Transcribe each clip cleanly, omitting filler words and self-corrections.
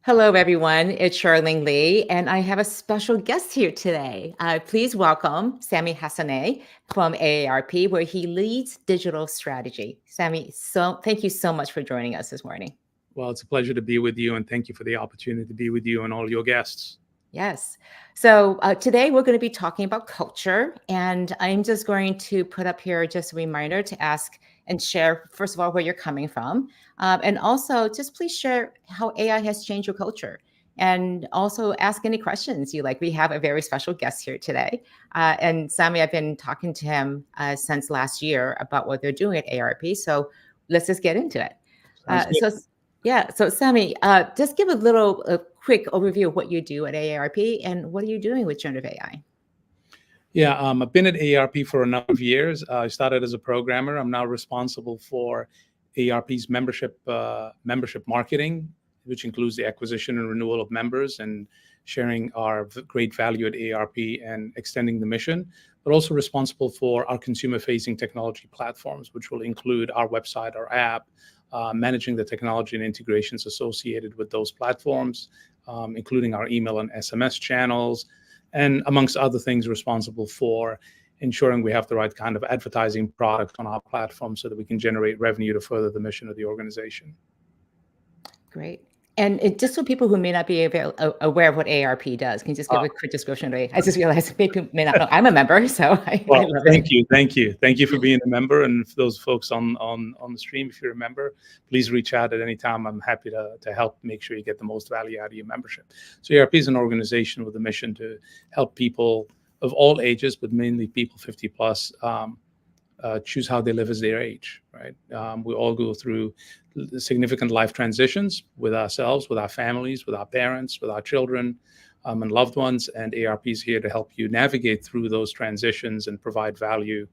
Hello, everyone. It's Charlene Lee, and I have a special guest here today. Please welcome Sami Hassaneh from AARP, where he leads digital strategy. Sami, thank you so much for joining us this morning. Well, it's a pleasure to be with you, and thank you for the opportunity to be with you and all your guests. Yes. So today we're going to be talking about culture, and I'm just going to put up here just a reminder to ask and share, first of all, where you're coming from, and also just please share how AI has changed your culture, and also ask any questions you like. We have a very special guest here today, and Sami, I've been talking to him since last year about what they're doing at ARP. So let's just get into it. Sounds good. So yeah. So, Sami, just give a quick overview of what you do at AARP and what are you doing with generative AI? Yeah, I've been at AARP for a number of years. I started as a programmer. I'm now responsible for AARP's membership marketing, which includes the acquisition and renewal of members and sharing our great value at AARP and extending the mission, but also responsible for our consumer-facing technology platforms, which will include our website, our app, managing the technology and integrations associated with those platforms, including our email and SMS channels, and amongst other things, responsible for ensuring we have the right kind of advertising product on our platform so that we can generate revenue to further the mission of the organization. Great. And just so people who may not be aware of what AARP does, can you just give a quick description of it? I just realized people may not know. I'm a member, so I love it. Thank you for being a member. And for those folks on the stream, if you're a member, please reach out at any time. I'm happy to help make sure you get the most value out of your membership. So AARP is an organization with a mission to help people of all ages, but mainly people 50 plus, choose how they live as their age, right? We all go through significant life transitions with ourselves, with our families, with our parents, with our children, and loved ones. And AARP is here to help you navigate through those transitions and provide value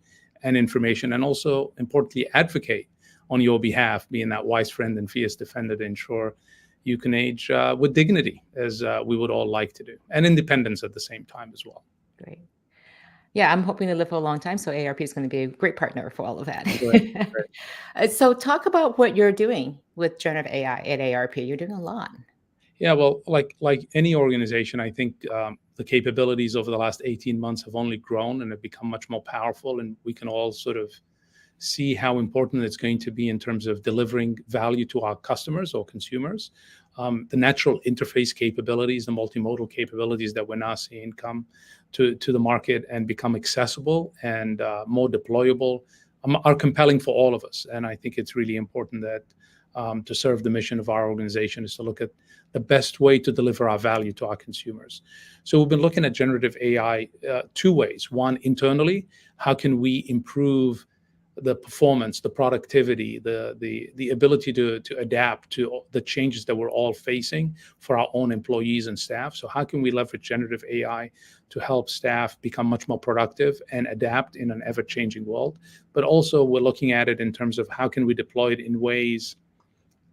and information, and also, importantly, advocate on your behalf, being that wise friend and fierce defender to ensure you can age with dignity, as we would all like to do, and independence at the same time as well. Great. Yeah, I'm hoping to live for a long time, so AARP is going to be a great partner for all of that. Right. So talk about what you're doing with generative AI at AARP. You're doing a lot. Yeah, well, like any organization, I think the capabilities over the last 18 months have only grown and have become much more powerful, and we can all sort of see how important it's going to be in terms of delivering value to our customers or consumers. The natural interface capabilities, the multimodal capabilities that we're now seeing come to the market and become accessible and more deployable are compelling for all of us. And I think it's really important that to serve the mission of our organization is to look at the best way to deliver our value to our consumers. So we've been looking at generative AI two ways. One, internally, how can we improve the performance, the productivity, the ability to adapt to the changes that we're all facing for our own employees and staff. So how can we leverage generative AI to help staff become much more productive and adapt in an ever-changing world? But also we're looking at it in terms of how can we deploy it in ways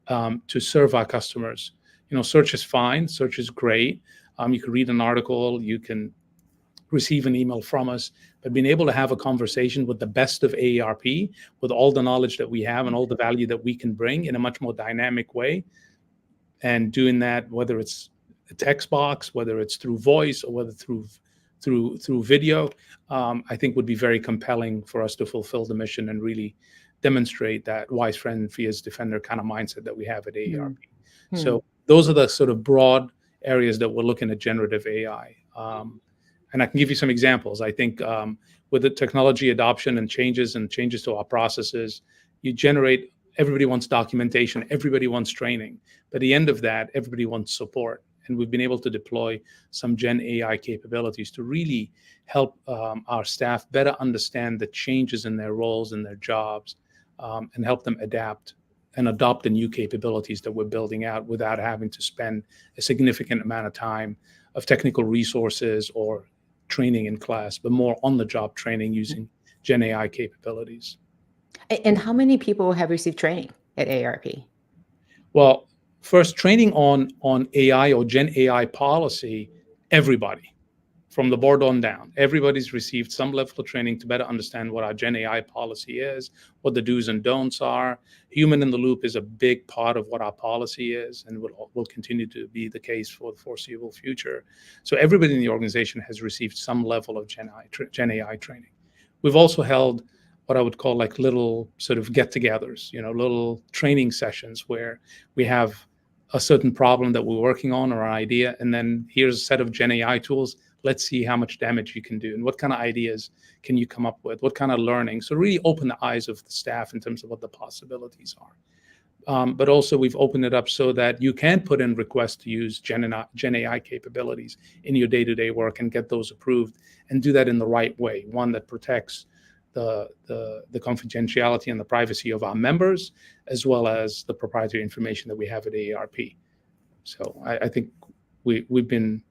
to serve our customers. Search is fine, search is great. You can read an article, you can receive an email from us, but being able to have a conversation with the best of AARP, with all the knowledge that we have and all the value that we can bring in a much more dynamic way, and doing that, whether it's a text box, whether it's through voice, or whether through video, I think would be very compelling for us to fulfill the mission and really demonstrate that wise friend, fierce defender kind of mindset that we have at AARP. So those are the sort of broad areas that we're looking at generative AI. And I can give you some examples. I think with the technology adoption and changes to our processes, everybody wants documentation, everybody wants training. But at the end of that, everybody wants support. And we've been able to deploy some Gen AI capabilities to really help our staff better understand the changes in their roles and their jobs, and help them adapt and adopt the new capabilities that we're building out without having to spend a significant amount of time of technical resources or training in class, but more on-the-job training using Gen AI capabilities. And how many people have received training at AARP? Well, first, training on AI or Gen AI policy, everybody. from the board on down, everybody's received some level of training to better understand what our Gen AI policy is, what the do's and don'ts are. Human in the loop is a big part of what our policy is, and will continue to be the case for the foreseeable future. So everybody in the organization has received some level of Gen AI training. We've also held what I would call like little sort of get-togethers, little training sessions where we have a certain problem that we're working on or an idea, and then here's a set of Gen AI tools. Let's see how much damage you can do and what kind of ideas can you come up with, what kind of learning. So really open the eyes of the staff in terms of what the possibilities are. But also we've opened it up so that you can put in requests to use Gen AI capabilities in your day-to-day work and get those approved, and do that in the right way, one that protects the confidentiality and the privacy of our members, as well as the proprietary information that we have at AARP. So I think we've been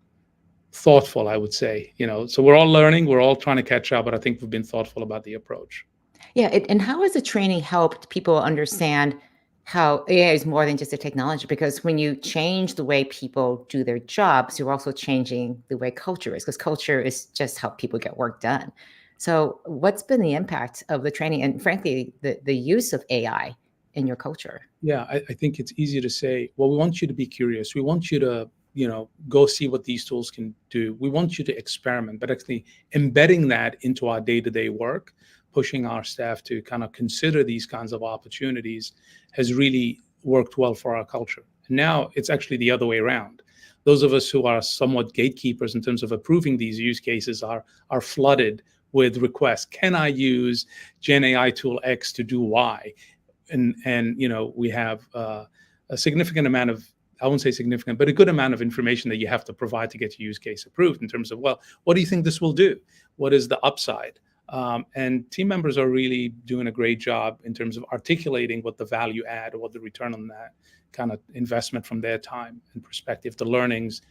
thoughtful, I would say. So we're all learning, we're all trying to catch up, but I think we've been thoughtful about the approach. Yeah, and how has the training helped people understand how AI is more than just a technology? Because when you change the way people do their jobs, you're also changing the way culture is, because culture is just how people get work done. So what's been the impact of the training and, frankly, the use of AI in your culture? Yeah, I think it's easy to say, well, we want you to be curious. We want you to, go see what these tools can do. We want you to experiment, but actually embedding that into our day-to-day work, pushing our staff to kind of consider these kinds of opportunities, has really worked well for our culture. And now it's actually the other way around. Those of us who are somewhat gatekeepers in terms of approving these use cases are flooded with requests. Can I use Gen AI tool X to do Y? And we have a significant amount of, I won't say significant, but a good amount of information that you have to provide to get your use case approved in terms of, well, what do you think this will do? What is the upside? And team members are really doing a great job in terms of articulating what the value add or what the return on that kind of investment from their time and perspective, the learnings.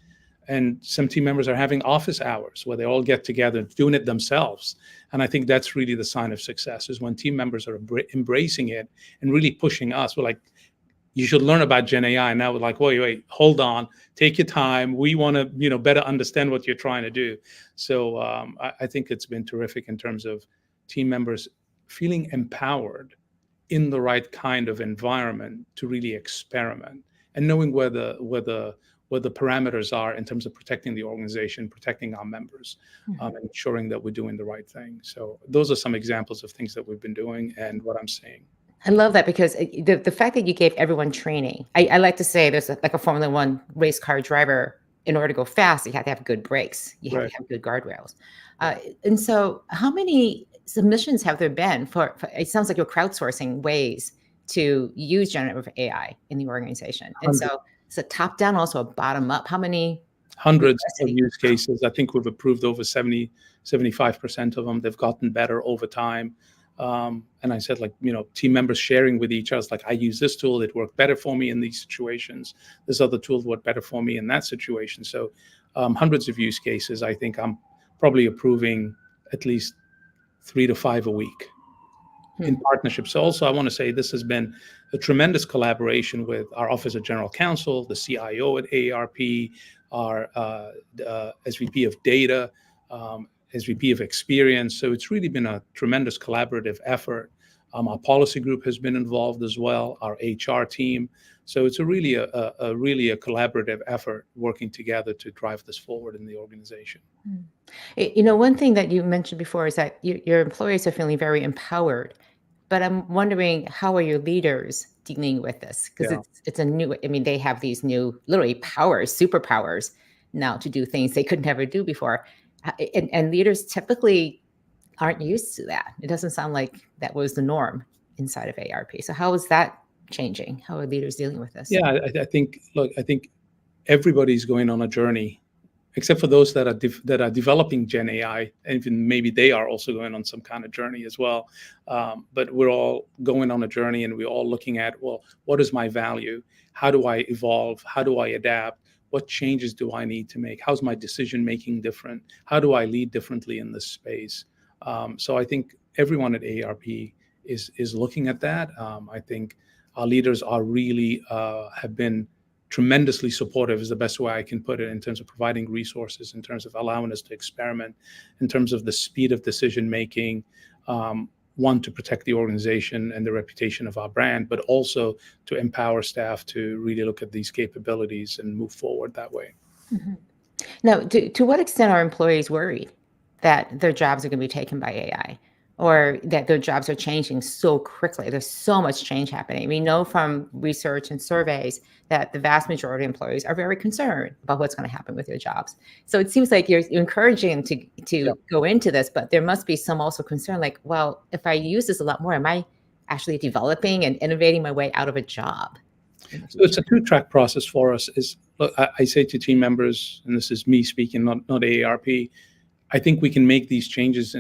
And some team members are having office hours where they all get together doing it themselves. And I think that's really the sign of success, is when team members are embracing it and really pushing us. We're like, you should learn about Gen AI. And now we're like, wait, hold on, take your time. We want to, better understand what you're trying to do. So I think it's been terrific in terms of team members feeling empowered in the right kind of environment to really experiment, and knowing where the parameters are in terms of protecting the organization, protecting our members, and ensuring that we're doing the right thing. So those are some examples of things that we've been doing and what I'm seeing. I love that, because the fact that you gave everyone training, I like to say there's like a Formula One race car driver. In order to go fast, you have to have good brakes. You have Right. to have good guardrails. And so how many submissions have there been for it sounds like you're crowdsourcing ways to use generative AI in the organization. And so it's a top down, also a bottom up. How many? Hundreds of use cases. I think we've approved over 75% of them. They've gotten better over time. And I said, team members sharing with each other, like, I use this tool, it worked better for me in these situations. This other tool worked better for me in that situation. So hundreds of use cases. I think I'm probably approving at least 3 to 5 a week in partnership. So also I want to say this has been a tremendous collaboration with our Office of General Counsel, the CIO at AARP, our SVP of Data, SVP of Experience. So it's really been a tremendous collaborative effort. Our policy group has been involved as well, our HR team. So it's really a collaborative effort working together to drive this forward in the organization. One thing that you mentioned before is that your employees are feeling very empowered, but I'm wondering, how are your leaders dealing with this? Because it's a new, they have these new literally superpowers now to do things they could never do before. And leaders typically aren't used to that. It doesn't sound like that was the norm inside of ARP. So how is that changing? How are leaders dealing with this? Yeah, I think everybody's going on a journey, except for those that are developing Gen AI, and even maybe they are also going on some kind of journey as well. But we're all going on a journey, and we're all looking at, well, what is my value? How do I evolve? How do I adapt? What changes do I need to make? How's my decision making different? How do I lead differently in this space? So I think everyone at AARP is looking at that. I think our leaders are really have been tremendously supportive is the best way I can put it, in terms of providing resources, in terms of allowing us to experiment, in terms of the speed of decision making. One, to protect the organization and the reputation of our brand, but also to empower staff to really look at these capabilities and move forward that way. Mhm. Now, to what extent are employees worried that their jobs are going to be taken by AI, or that their jobs are changing so quickly? There's so much change happening. We know from research and surveys that the vast majority of employees are very concerned about what's going to happen with their jobs. So it seems like you're encouraging them Yeah. to go into this, but there must be some also concern, like, well, if I use this a lot more, am I actually developing and innovating my way out of a job in the So it's a future? two-track process for us. Is, look, I say to team members, and this is me speaking, not AARP. I think we can make these changes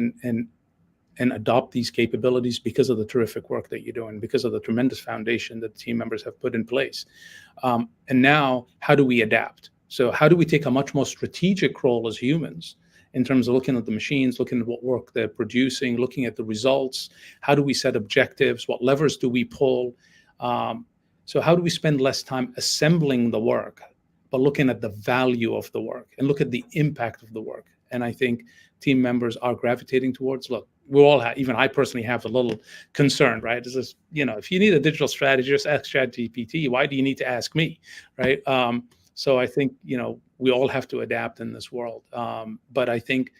and adopt these capabilities because of the terrific work that you're doing, because of the tremendous foundation that team members have put in place. And now, how do we adapt? So how do we take a much more strategic role as humans in terms of looking at the machines, looking at what work they're producing, looking at the results? How do we set objectives? What levers do we pull? So how do we spend less time assembling the work, but looking at the value of the work and look at the impact of the work? And I think team members are gravitating towards, look, we all have, even I personally have a little concern, right? This is, if you need a digital strategy, just ask ChatGPT. Why do you need to ask me, right? So I think, we all have to adapt in this world. But I think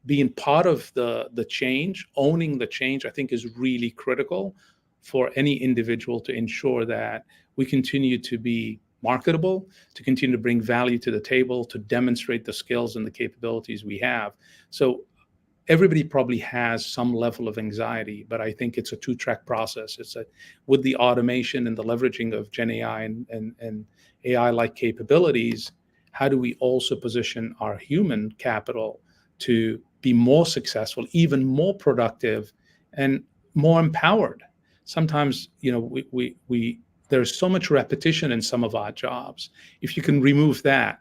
being part of the change, owning the change, I think is really critical for any individual to ensure that we continue to be marketable, to continue to bring value to the table, to demonstrate the skills and the capabilities we have. So everybody probably has some level of anxiety, but I think it's a two-track process. It's with the automation and the leveraging of Gen AI and AI-like capabilities, how do we also position our human capital to be more successful, even more productive, and more empowered? Sometimes, there's so much repetition in some of our jobs. If you can remove that,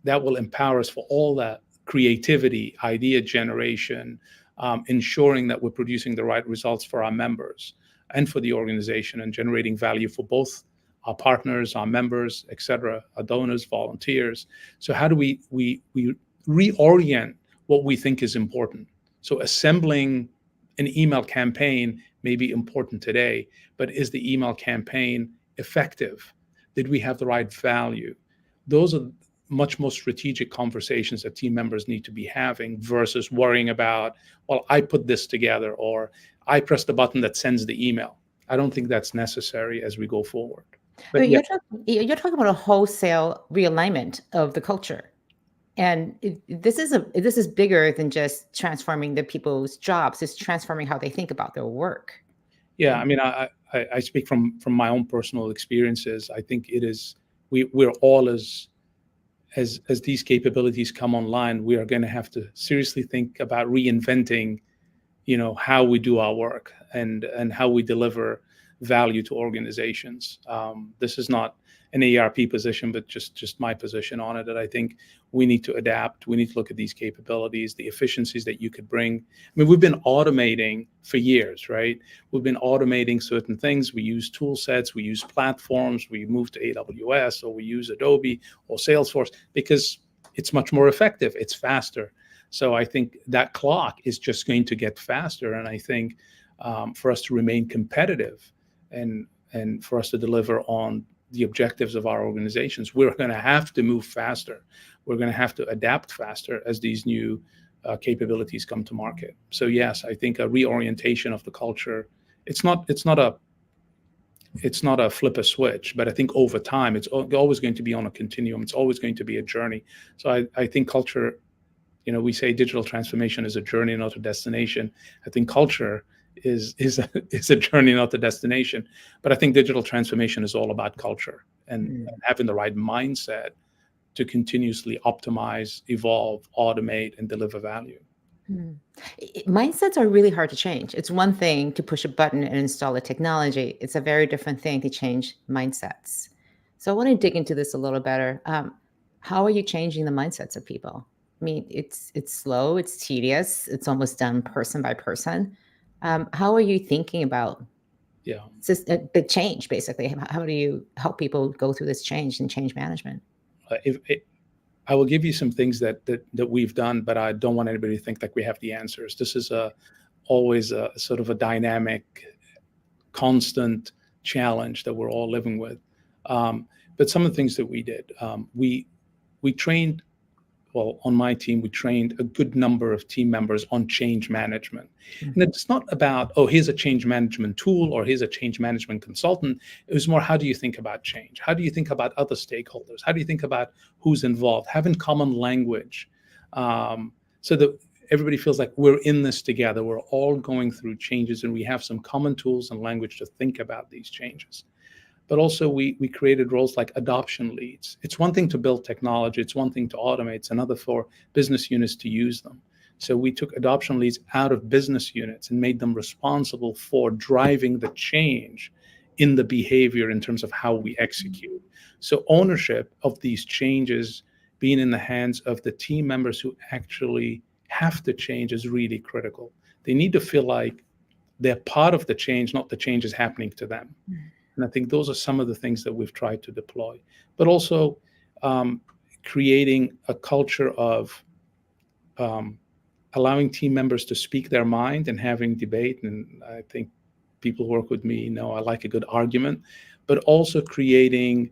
that will empower us for all that creativity, idea generation, ensuring that we're producing the right results for our members and for the organization, and generating value for both our partners, our members, et cetera, our donors, volunteers. So how do we reorient what we think is important? So assembling an email campaign may be important today, but is the email campaign effective? Did we have the right value? Those are much more strategic conversations that team members need to be having, versus worrying about, well, I put this together, or I press the button that sends the email. I don't think that's necessary as we go forward. But But yeah, you're talking about a wholesale realignment of the culture. And this is bigger than just transforming the people's jobs. It's transforming how they think about their work. yeah. I mean, I speak from my own personal experiences. I think it is, we're all, as these capabilities come online, we are going to have to seriously think about reinventing, how we do our work and how we deliver value to organizations. This is not an ARP position, but just my position on it, that I think we need to adapt. We need to look at these capabilities, the efficiencies that you could bring. I mean, we've been automating for years, right? We've been automating certain things. We use tool sets, we use platforms, we move to AWS, or we use Adobe or Salesforce because it's much more effective, it's faster. So I think that clock is just going to get faster. And I think for us to remain competitive and for us to deliver on the objectives of our organizations, we're going to have to move faster. We're going to have to adapt faster as these new capabilities come to market. So yes, I think a reorientation of the culture. It's not a flip a switch, but I think over time it's always going to be on a continuum. It's always going to be a journey. So I think culture. We say digital transformation is a journey, not a destination. I think culture is a journey, not a destination. But I think digital transformation is all about culture and having the right mindset to continuously optimize, evolve, automate, and deliver value. Mm. Mindsets are really hard to change. It's one thing to push a button and install a technology. It's a very different thing to change mindsets. So I want to dig into this a little better. How are you changing the mindsets of people? I mean, it's slow, it's tedious, it's almost done person by person. How are you thinking about Yeah. It's just a big change, basically. How do you help people go through this change and change management? If I will give you some things that we've done, but I don't want anybody to think like we have the answers. This is always a sort of a dynamic, constant challenge that we're all living with. But some of the things that we did, we trained, well, on my team, we trained a good number of team members on change management. Mm. And it's not about, oh, here's a change management tool or here's a change management consultant. It was more, how do you think about change? How do you think about other stakeholders? How do you think about who's involved? Having common language, so that everybody feels like we're in this together. We're all going through changes and we have some common tools and language to think about these changes. But also we created roles like adoption leads. It's one thing to build technology, it's one thing to automate, it's another for business units to use them. So we took adoption leads out of business units and made them responsible for driving the change in the behavior in terms of how we execute. So ownership of these changes being in the hands of the team members who actually have to change is really critical. They need to feel like they're part of the change, not the change is happening to them. And I think those are some of the things that we've tried to deploy, but also creating a culture of allowing team members to speak their mind and having debate. And I think people who work with me know I like a good argument, but also creating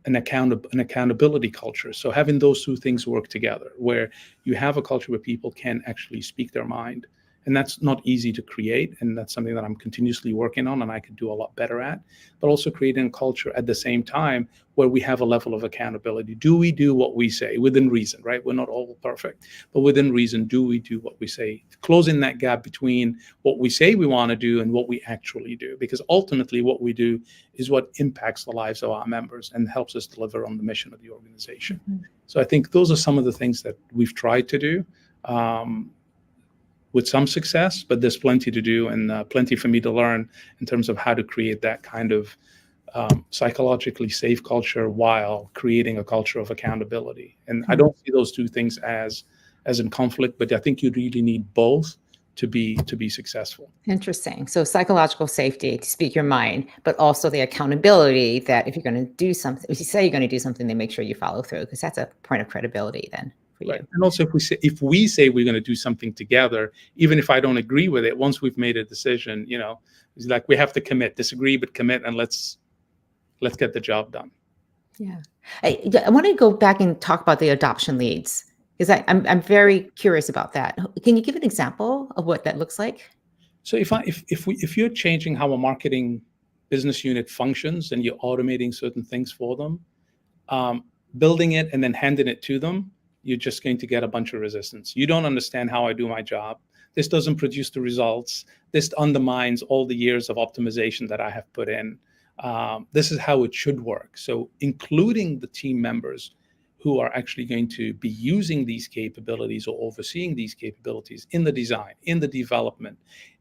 an accountability culture. So having those two things work together, where you have a culture where people can actually speak their mind. And that's not easy to create. And that's something that I'm continuously working on and I could do a lot better at. But also creating a culture at the same time where we have a level of accountability. Do we do what we say within reason, right? We're not all perfect, but within reason, do we do what we say? Closing that gap between what we say we want to do and what we actually do. Because ultimately what we do is what impacts the lives of our members and helps us deliver on the mission of the organization. Mm-hmm. So I think those are some of the things that we've tried to do. With some success, but there's plenty to do and plenty for me to learn in terms of how to create that kind of psychologically safe culture while creating a culture of accountability. And mm-hmm. I don't see those two things as in conflict, but I think you really need both to be successful. Interesting. So psychological safety to speak your mind, but also the accountability that if you're going to do something, if you say you're going to do something, then make sure you follow through, because that's a point of credibility then. Right. And also if we say we're going to do something together, even if I don't agree with it, once we've made a decision, it's like we have to commit, disagree, but commit, and let's get the job done. Yeah. I want to go back and talk about the adoption leads, because I'm very curious about that. Can you give an example of what that looks like? So if you're changing how a marketing business unit functions and you're automating certain things for them, building it and then handing it to them, you're just going to get a bunch of resistance. You don't understand how I do my job. This doesn't produce the results. This undermines all the years of optimization that I have put in. This is how it should work. So including the team members who are actually going to be using these capabilities or overseeing these capabilities in the design, in the development,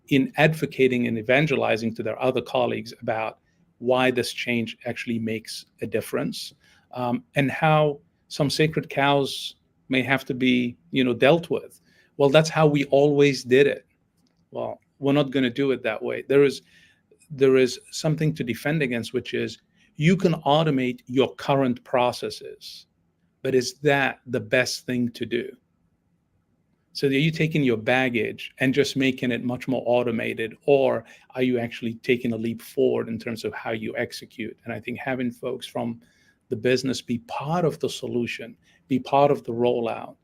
in advocating and evangelizing to their other colleagues about why this change actually makes a difference, and how some sacred cows may have to be, dealt with. Well, that's how we always did it. Well, we're not going to do it that way. There is something to defend against, which is you can automate your current processes, but is that the best thing to do? So are you taking your baggage and just making it much more automated, or are you actually taking a leap forward in terms of how you execute? And I think having folks from the business be part of the solution, be part of the rollout,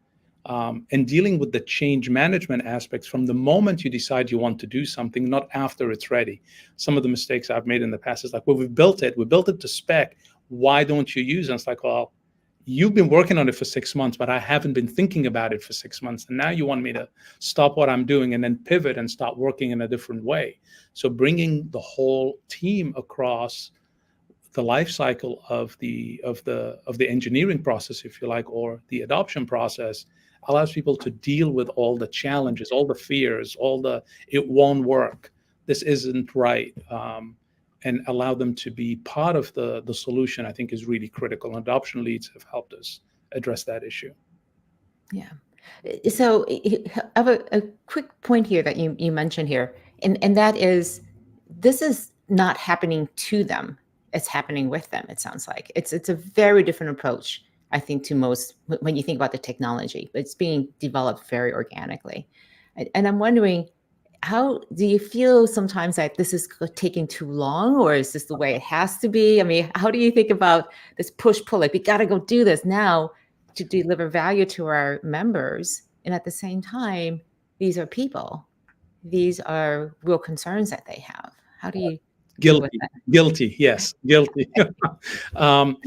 and dealing with the change management aspects from the moment you decide you want to do something, not after it's ready. Some of the mistakes I've made in the past is like, well, we built it to spec. Why don't you use it? And it's like, well, you've been working on it for 6 months, but I haven't been thinking about it for 6 months. And now you want me to stop what I'm doing and then pivot and start working in a different way. So bringing the whole team across the life cycle of the engineering process, if you like, or the adoption process, allows people to deal with all the challenges, all the fears, it won't work, this isn't right, and allow them to be part of the solution, I think is really critical. And adoption leads have helped us address that issue. Yeah. So I have a quick point here that you mentioned here, and that is, this is not happening to them, it's happening with them. It sounds like it's a very different approach, I think, to most when you think about the technology. It's being developed very organically, and I'm wondering, how do you feel sometimes that this is taking too long, or is this the way it has to be? I mean, how do you think about this push pull? Like, we got to go do this now to deliver value to our members, and at the same time, these are people. These are real concerns that they have. How do you deal with Guilty, that? guilty, yes, guilty. um,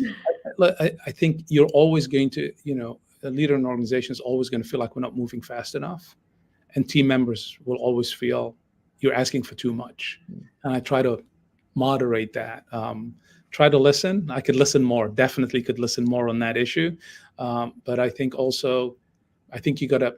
I think you're always going to, a leader in an organization is always going to feel like we're not moving fast enough, and team members will always feel you're asking for too much. And I try to moderate that. Try to listen. I could listen more. Definitely could listen more on that issue. But I think also, I think you got to,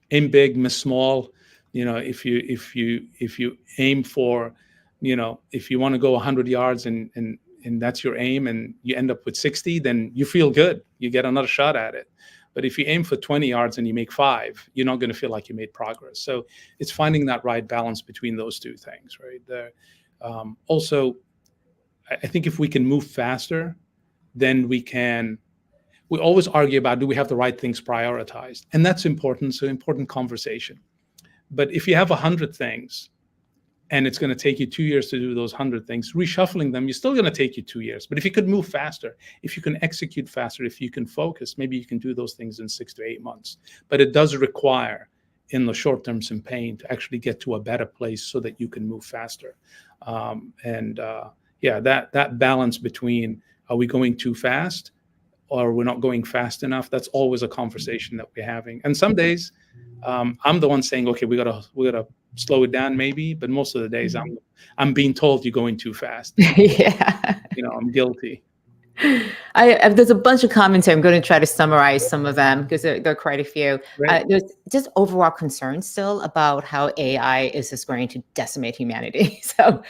aim big, miss small. If you aim for, if you want to go 100 yards and that's your aim, and you end up with 60, then you feel good. You get another shot at it. But if you aim for 20 yards and you make 5, you're not going to feel like you made progress. So it's finding that right balance between those two things, right? Also, I think if we can move faster, then we always argue about, do we have the right things prioritized? And that's important. So important conversation. But if you have 100 things and it's going to take you 2 years to do those 100 things, reshuffling them, you're still going to take you 2 years. But if you could move faster, if you can execute faster, if you can focus, maybe you can do those things in 6 to 8 months. But it does require, in the short term, some pain to actually get to a better place so that you can move faster. That balance between, are we going too fast or we're not going fast enough? That's always a conversation that we're having. And some days I'm the one saying, okay, we gotta slow it down maybe, but most of the days I'm being told you're going too fast. Yeah. I'm guilty. There's a bunch of comments here. I'm going to try to summarize some of them because there are quite a few. Right. There's just overall concern still about how AI is just going to decimate humanity. So,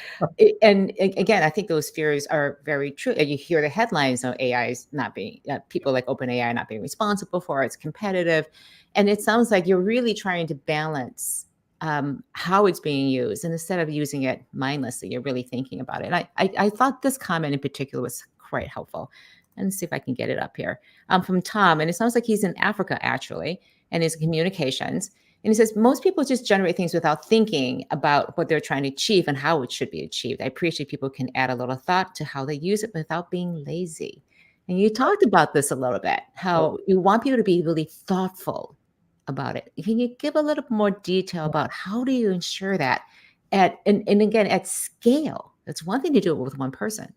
again, I think those fears are very true. And you hear the headlines of AI is not being, people like OpenAI not being responsible for it. It's competitive. And it sounds like you're really trying to balance how it's being used. And instead of using it mindlessly, you're really thinking about it. And I thought this comment in particular was quite helpful. And see if I can get it up here. From Tom, and it sounds like he's in Africa actually, and his communications. And he says, most people just generate things without thinking about what they're trying to achieve and how it should be achieved. I appreciate people can add a little thought to how they use it without being lazy. And you talked about this a little bit, how you want people to be really thoughtful about it. Can you give a little more detail about how do you ensure that and again, at scale? It's one thing to do it with one person,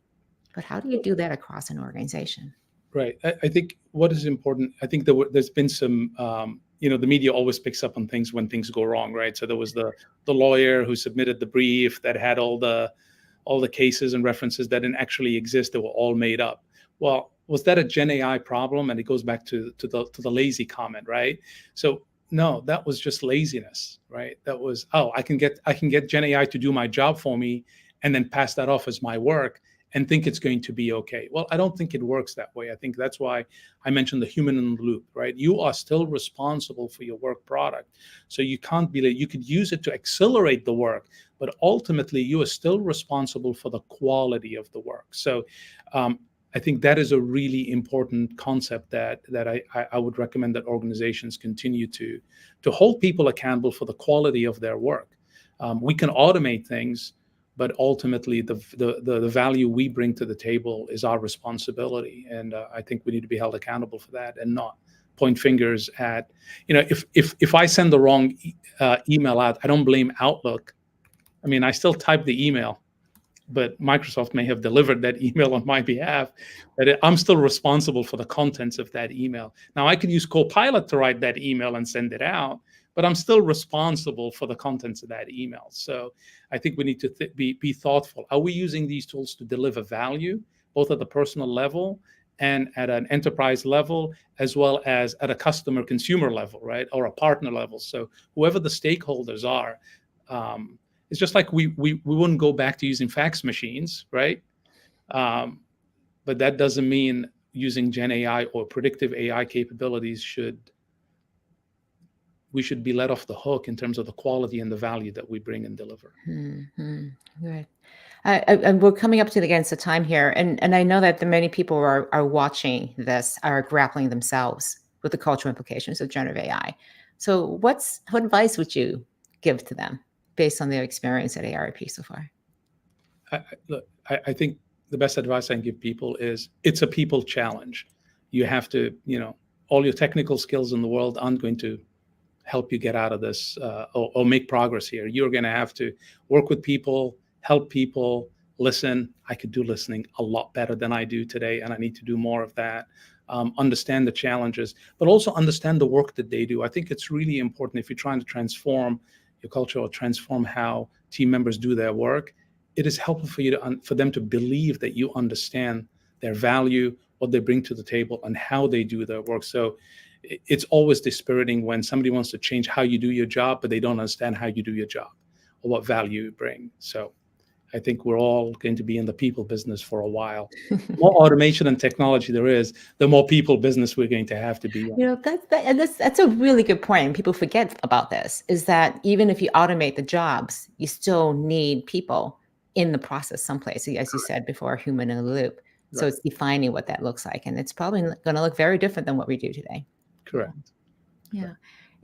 but how do you do that across an organization? Right. I think what is important, I think there's been some, the media always picks up on things when things go wrong, right? So there was the lawyer who submitted the brief that had all the cases and references that didn't actually exist, that were all made up. Well, was that a Gen AI problem? And it goes back to the lazy comment, right? So no, that was just laziness, right? That was, I can get Gen AI to do my job for me and then pass that off as my work and think it's going to be okay. Well, I don't think it works that way. I think that's why I mentioned the human in the loop, right? You are still responsible for your work product. So you can't be, you could use it to accelerate the work, but ultimately you are still responsible for the quality of the work. So I think that is a really important concept that I would recommend that organizations continue to hold people accountable for the quality of their work. We can automate things, but ultimately the value we bring to the table is our responsibility. And I think we need to be held accountable for that and not point fingers at, if I send the wrong email out, I don't blame Outlook. I mean, I still type the email, but Microsoft may have delivered that email on my behalf, but I'm still responsible for the contents of that email. Now, I could use Copilot to write that email and send it out, but I'm still responsible for the contents of that email. So I think we need to be thoughtful. Are we using these tools to deliver value, both at the personal level and at an enterprise level, as well as at a customer consumer level, right? Or a partner level. So whoever the stakeholders are, it's just like we wouldn't go back to using fax machines, right? But that doesn't mean using Gen AI or predictive AI capabilities should we should be let off the hook in terms of the quality and the value that we bring and deliver. Good. And we're coming up to against the time here, and I know that the many people who are watching this are grappling themselves with the cultural implications of generative AI. So, what advice would you give to them based on their experience at ARP so far? Look, I think the best advice I can give people is it's a people challenge. You have to, all your technical skills in the world aren't going to help you get out of this or make progress here. You're going to have to work with people, help people, listen. I could do listening a lot better than I do today, and I need to do more of that. Understand the challenges, but also understand the work that they do. I think it's really important if you're trying to transform your culture or transform how team members do their work. It is helpful for you for them to believe that you understand their value, what they bring to the table, and how they do their work. So it's always dispiriting when somebody wants to change how you do your job, but they don't understand how you do your job or what value you bring. So I think we're all going to be in the people business for a while. The more automation and technology there is, the more people business we're going to have to be in. That's a really good point. And people forget about this, is that even if you automate the jobs, you still need people in the process someplace, as you said before, human in the loop. So it's defining what that looks like. And it's probably going to look very different than what we do today. Correct. Yeah.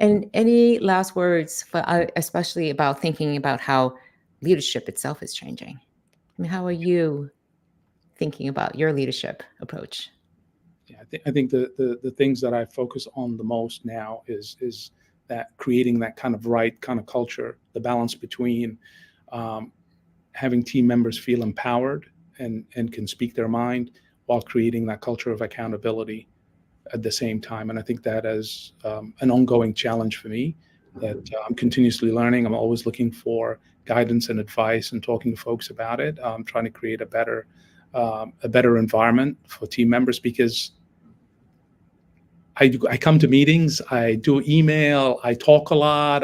And any last words, especially about thinking about how leadership itself is changing? I mean, how are you thinking about your leadership approach? Yeah, I think the things that I focus on the most now is that creating that kind of right kind of culture, the balance between having team members feel empowered and can speak their mind while creating that culture of accountability at the same time. And I think that is an ongoing challenge for me that I'm continuously learning. I'm always looking for guidance and advice and talking to folks about it. I'm trying to create a better environment for team members, because I come to meetings, I do email, I talk a lot,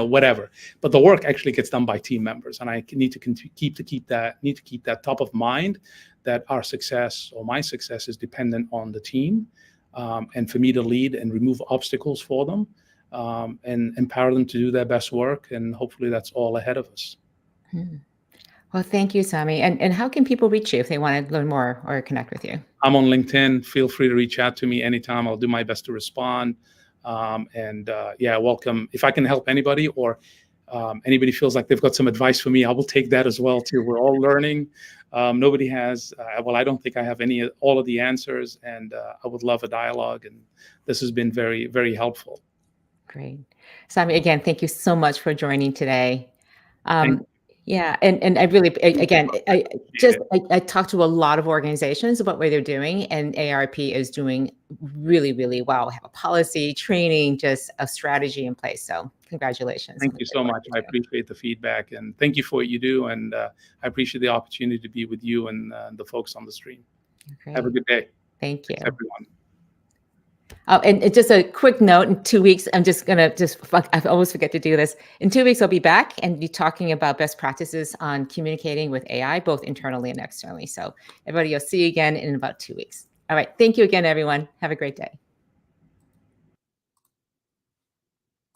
whatever. But the work actually gets done by team members, and I need to keep that top of mind, that our success or my success is dependent on the team, and for me to lead and remove obstacles for them, and empower them to do their best work. And hopefully that's all ahead of us. Well, thank you, Sami. And how can people reach you if they want to learn more or connect with you? I'm on LinkedIn. Feel free to reach out to me anytime. I'll do my best to respond. Welcome. If I can help anybody, or anybody feels like they've got some advice for me, I will take that as well too. We're all learning. Nobody has, I don't think I have all of the answers, and I would love a dialogue. And this has been very, very helpful. Great. Sami, again, thank you so much for joining today. Thank you. Yeah, and I really, again, I talked to a lot of organizations about what they're doing, and ARP is doing really, really well. We have a policy, training, just a strategy in place. So congratulations. Thank you so much. I appreciate the feedback, and thank you for what you do. And I appreciate the opportunity to be with you and the folks on the stream. Great. Have a good day. Thank you. Thanks, everyone. And just a quick note, in 2 weeks, I'm just going to I always forget to do this. In 2 weeks, I'll be back and be talking about best practices on communicating with AI, both internally and externally. So everybody, I'll see you again in about 2 weeks. All right. Thank you again, everyone. Have a great day.